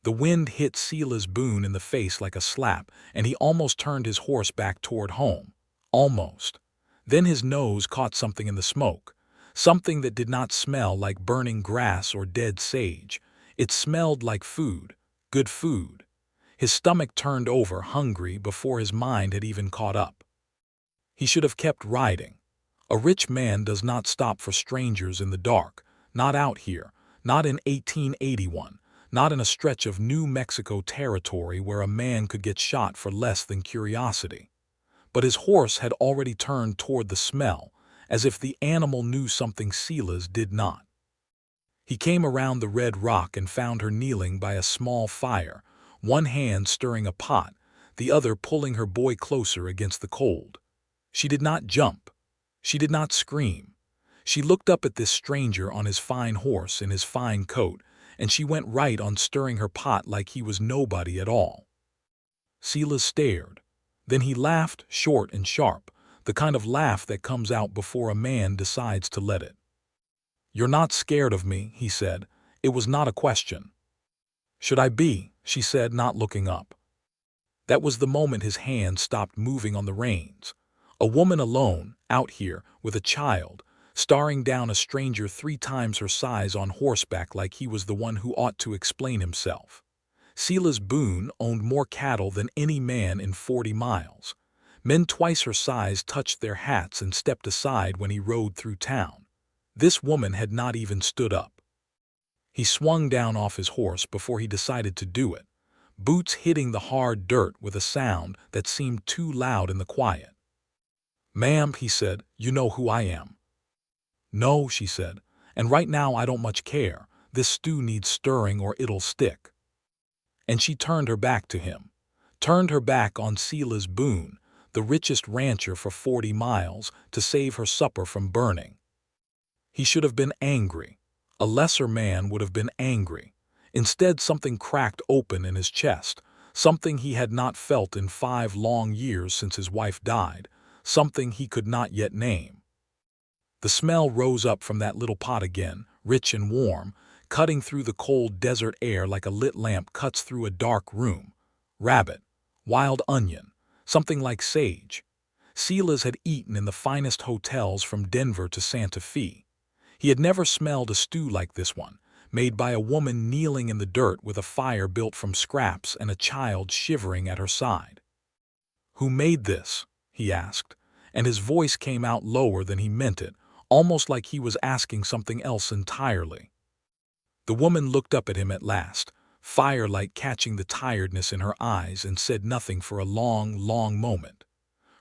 The wind hit Silas Boone in the face like a slap, and he almost turned his horse back toward home. Almost. Then his nose caught something in the smoke. Something that did not smell like burning grass or dead sage. It smelled like food. Good food. His stomach turned over, hungry, before his mind had even caught up. He should have kept riding. A rich man does not stop for strangers in the dark. Not out here. Not in 1881. Not in a stretch of New Mexico territory where a man could get shot for less than curiosity. But his horse had already turned toward the smell, as if the animal knew something Silas did not. He came around the red rock and found her kneeling by a small fire, one hand stirring a pot, the other pulling her boy closer against the cold. She did not jump. She did not scream. She looked up at this stranger on his fine horse in his fine coat, and she went right on stirring her pot like he was nobody at all. Silas stared. Then he laughed, short and sharp, the kind of laugh that comes out before a man decides to let it. "You're not scared of me," he said. "It was not a question." "Should I be?" she said, not looking up. That was the moment his hand stopped moving on the reins. A woman alone, out here, with a child, staring down a stranger 3 times her size on horseback like he was the one who ought to explain himself. Silas Boone owned more cattle than any man in 40 miles. Men twice her size touched their hats and stepped aside when he rode through town. This woman had not even stood up. He swung down off his horse before he decided to do it, boots hitting the hard dirt with a sound that seemed too loud in the quiet. "Ma'am," he said, "you know who I am." "No," she said, "and right now I don't much care. This stew needs stirring or it'll stick." And she turned her back to him, turned her back on Silas Boone, the richest rancher for 40 miles, to save her supper from burning. He should have been angry. A lesser man would have been angry. Instead, something cracked open in his chest, something he had not felt in 5 long years since his wife died, something he could not yet name. The smell rose up from that little pot again, rich and warm, cutting through the cold desert air like a lit lamp cuts through a dark room. Rabbit, wild onion, something like sage. Silas had eaten in the finest hotels from Denver to Santa Fe. He had never smelled a stew like this one, made by a woman kneeling in the dirt with a fire built from scraps and a child shivering at her side. "Who made this?" he asked, and his voice came out lower than he meant it, almost like he was asking something else entirely. The woman looked up at him at last, firelight catching the tiredness in her eyes, and said nothing for a long, long moment.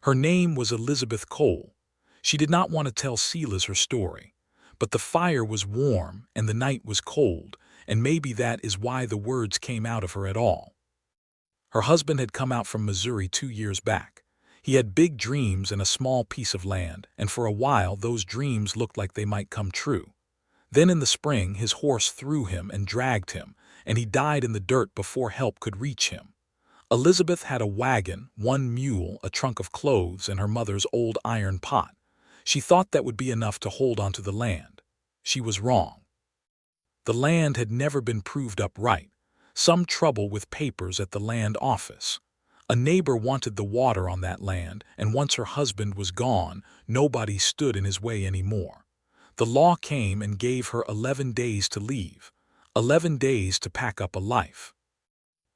Her name was Elizabeth Cole. She did not want to tell Silas her story, but the fire was warm and the night was cold, and maybe that is why the words came out of her at all. Her husband had come out from Missouri 2 years back. He had big dreams and a small piece of land, and for a while those dreams looked like they might come true. Then in the spring his horse threw him and dragged him, and he died in the dirt before help could reach him. Elizabeth had a wagon, 1 mule, a trunk of clothes, and her mother's old iron pot. She thought that would be enough to hold onto the land. She was wrong. The land had never been proved up right. Some trouble with papers at the land office. A neighbor wanted the water on that land, and once her husband was gone, nobody stood in his way anymore. The law came and gave her 11 days to leave, 11 days to pack up a life.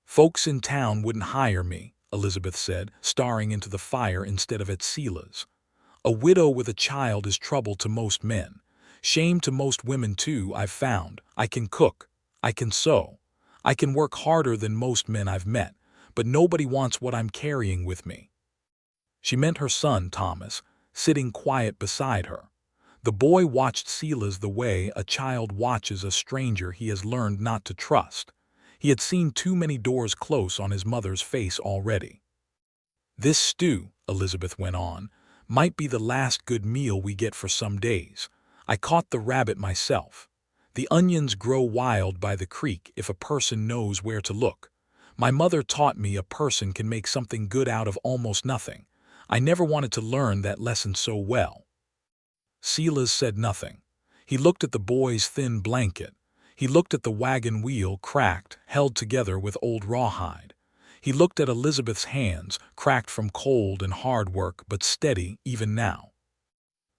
"Folks in town wouldn't hire me," Elizabeth said, staring into the fire instead of at Silas. "A widow with a child is trouble to most men. Shame to most women too, I've found. I can cook. I can sew. I can work harder than most men I've met, but nobody wants what I'm carrying with me." She meant her son, Thomas, sitting quiet beside her. The boy watched Silas the way a child watches a stranger he has learned not to trust. He had seen too many doors close on his mother's face already. "This stew," Elizabeth went on, "might be the last good meal we get for some days. I caught the rabbit myself. The onions grow wild by the creek if a person knows where to look. My mother taught me a person can make something good out of almost nothing. I never wanted to learn that lesson so well." Silas said nothing. He looked at the boy's thin blanket. He looked at the wagon wheel cracked, held together with old rawhide. He looked at Elizabeth's hands, cracked from cold and hard work, but steady even now.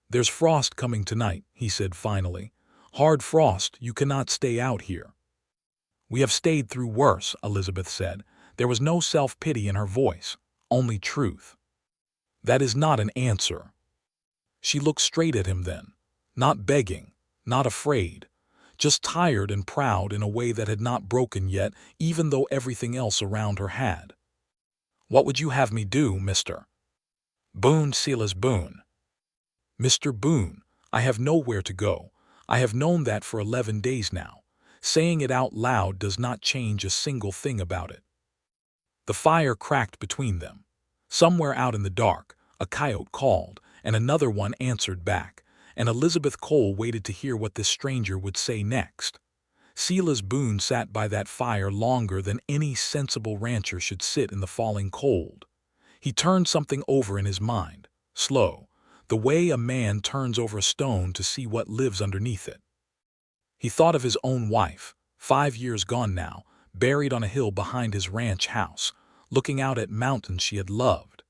"There's frost coming tonight," he said finally. "Hard frost, you cannot stay out here." "We have stayed through worse," Elizabeth said. There was no self-pity in her voice, only truth. "That is not an answer." She looked straight at him then, not begging, not afraid, just tired and proud in a way that had not broken yet, even though everything else around her had. "What would you have me do, Mr. Boone, Silas Boone?" "Mr. Boone, I have nowhere to go. I have known that for 11 days now. Saying it out loud does not change a single thing about it." The fire cracked between them. Somewhere out in the dark, a coyote called, and another one answered back, and Elizabeth Cole waited to hear what this stranger would say next. Silas Boone sat by that fire longer than any sensible rancher should sit in the falling cold. He turned something over in his mind, slow, the way a man turns over a stone to see what lives underneath it. He thought of his own wife, 5 years gone now, buried on a hill behind his ranch house, looking out at mountains she had loved.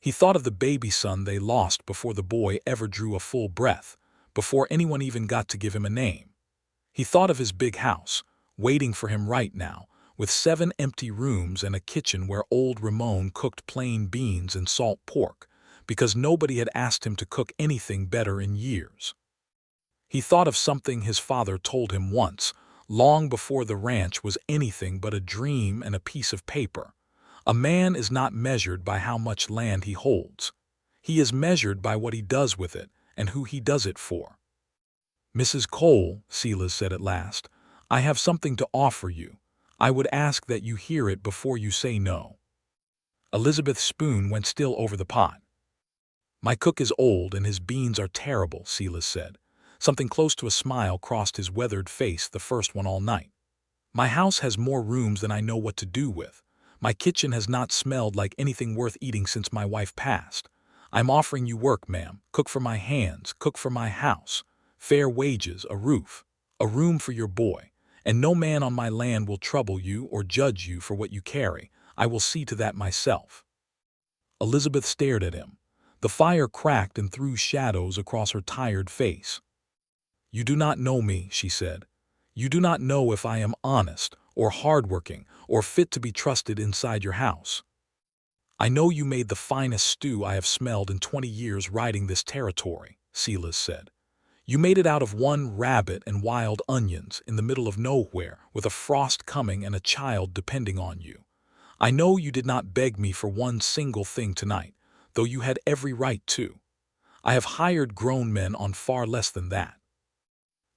He thought of the baby son they lost before the boy ever drew a full breath, before anyone even got to give him a name. He thought of his big house, waiting for him right now, with 7 empty rooms and a kitchen where old Ramon cooked plain beans and salt pork, because nobody had asked him to cook anything better in years. He thought of something his father told him once, long before the ranch was anything but a dream and a piece of paper. A man is not measured by how much land he holds. He is measured by what he does with it and who he does it for. "Mrs. Cole," Silas said at last, "I have something to offer you. I would ask that you hear it before you say no." Elizabeth's spoon went still over the pot. "My cook is old and his beans are terrible," Silas said. Something close to a smile crossed his weathered face, the first one all night. "My house has more rooms than I know what to do with. My kitchen has not smelled like anything worth eating since my wife passed. I'm offering you work, ma'am. Cook for my hands, cook for my house. Fair wages, a roof, a room for your boy. And no man on my land will trouble you or judge you for what you carry. I will see to that myself." Elizabeth stared at him. The fire cracked and threw shadows across her tired face. "You do not know me," she said. "You do not know if I am honest, or hardworking, or fit to be trusted inside your house. I know you made the finest stew I have smelled in 20 years riding this territory," Silas said. "You made it out of 1 rabbit and wild onions in the middle of nowhere, with a frost coming and a child depending on you. I know you did not beg me for one single thing tonight, though you had every right to. I have hired grown men on far less than that."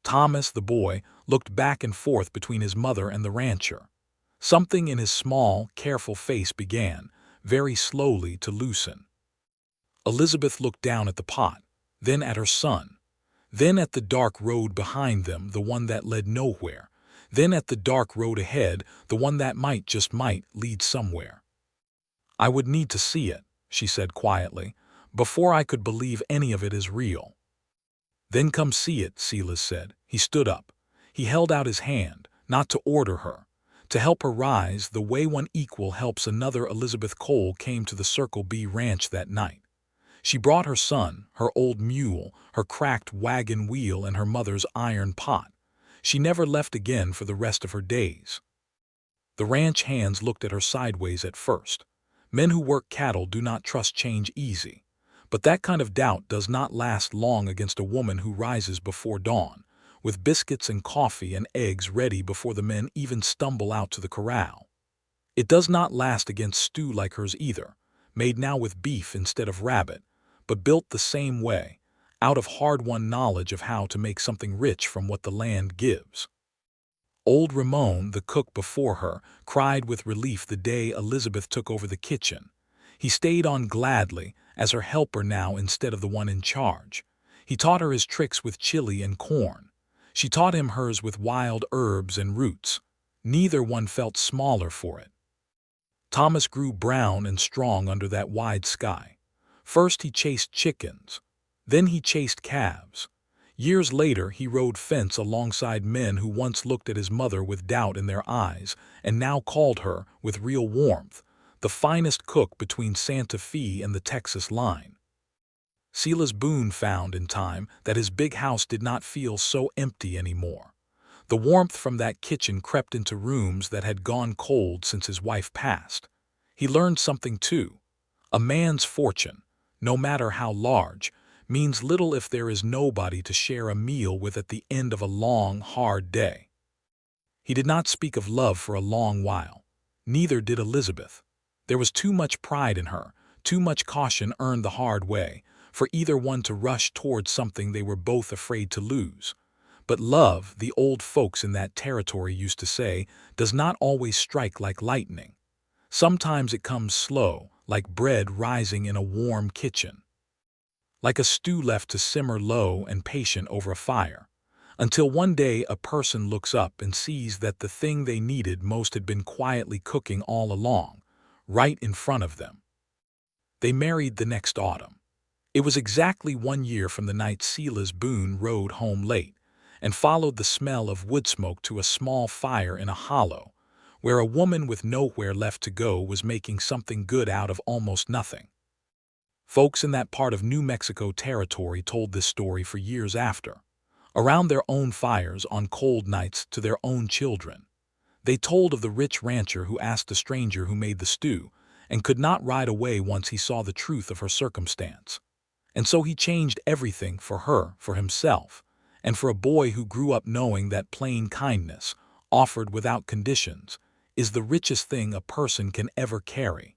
Thomas, the boy, looked back and forth between his mother and the rancher. Something in his small, careful face began, very slowly, to loosen. Elizabeth looked down at the pot, then at her son, then at the dark road behind them, the one that led nowhere, then at the dark road ahead, the one that might, just might, lead somewhere. "I would need to see it," she said quietly, "before I could believe any of it is real." "Then come see it," Silas said. He stood up. He held out his hand, not to order her, to help her rise the way one equal helps another. Elizabeth Cole came to the Circle B ranch that night. She brought her son, her old mule, her cracked wagon wheel, and her mother's iron pot. She never left again for the rest of her days. The ranch hands looked at her sideways at first. Men who work cattle do not trust change easy. But that kind of doubt does not last long against a woman who rises before dawn, with biscuits and coffee and eggs ready before the men even stumble out to the corral. It does not last against stew like hers either, made now with beef instead of rabbit, but built the same way, out of hard-won knowledge of how to make something rich from what the land gives. Old Ramon, the cook before her, cried with relief the day Elizabeth took over the kitchen. He stayed on gladly, as her helper now instead of the one in charge. He taught her his tricks with chili and corn. She taught him hers with wild herbs and roots. Neither one felt smaller for it. Thomas grew brown and strong under that wide sky. First he chased chickens. Then he chased calves. Years later, he rode fence alongside men who once looked at his mother with doubt in their eyes and now called her, with real warmth, the finest cook between Santa Fe and the Texas line. Silas Boone found in time that his big house did not feel so empty anymore. The warmth from that kitchen crept into rooms that had gone cold since his wife passed. He learned something too. A man's fortune, no matter how large, means little if there is nobody to share a meal with at the end of a long, hard day. He did not speak of love for a long while. Neither did Elizabeth. There was too much pride in her, too much caution earned the hard way, for either one to rush towards something they were both afraid to lose. But love, the old folks in that territory used to say, does not always strike like lightning. Sometimes it comes slow, like bread rising in a warm kitchen, like a stew left to simmer low and patient over a fire, until one day a person looks up and sees that the thing they needed most had been quietly cooking all along, right in front of them. They married the next autumn. It was exactly 1 year from the night Silas Boone rode home late and followed the smell of wood smoke to a small fire in a hollow, where a woman with nowhere left to go was making something good out of almost nothing. Folks in that part of New Mexico territory told this story for years after, around their own fires on cold nights to their own children. They told of the rich rancher who asked the stranger who made the stew and could not ride away once he saw the truth of her circumstance. And so he changed everything for her, for himself, and for a boy who grew up knowing that plain kindness, offered without conditions, is the richest thing a person can ever carry.